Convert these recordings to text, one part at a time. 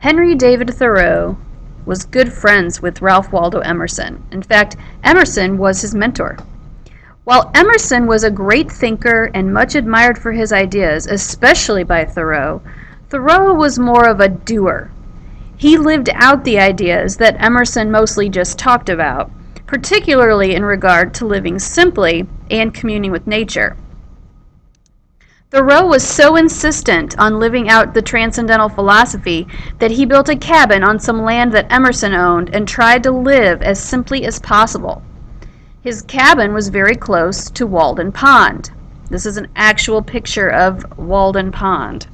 Henry David Thoreau was good friends with Ralph Waldo Emerson. In fact, Emerson was his mentor. While Emerson was a great thinker and much admired for his ideas, especially by Thoreau, Thoreau was more of a doer. He lived out the ideas that Emerson mostly just talked about, particularly in regard to living simply and communing with nature. Thoreau was so insistent on living out the transcendental philosophy that he built a cabin on some land that Emerson owned and tried to live as simply as possible. His cabin was very close to Walden Pond. This is an actual picture of Walden Pond.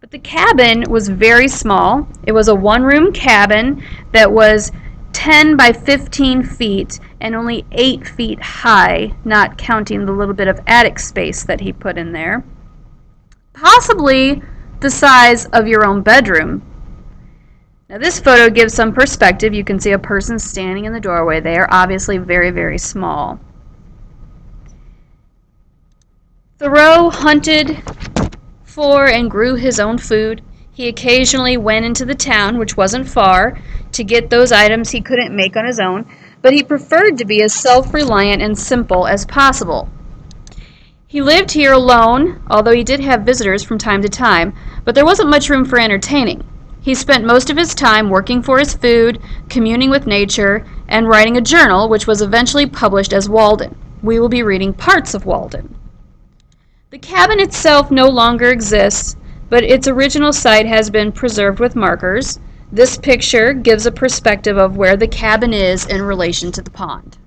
But the cabin was very small. It was a one-room cabin that was 10 by 15 feet and only 8 feet high, not counting the little bit of attic space that he put in there. Possibly the size of your own bedroom. Now this photo gives some perspective. You can see a person standing in the doorway there, obviously very, very small. Thoreau hunted for and grew his own food. He occasionally went into the town, which wasn't far, to get those items he couldn't make on his own, but he preferred to be as self-reliant and simple as possible. He lived here alone, although he did have visitors from time to time, but there wasn't much room for entertaining. He spent most of his time working for his food, communing with nature, and writing a journal, which was eventually published as Walden. We will be reading parts of Walden. The cabin itself no longer exists, but its original site has been preserved with markers. This picture gives a perspective of where the cabin is in relation to the pond.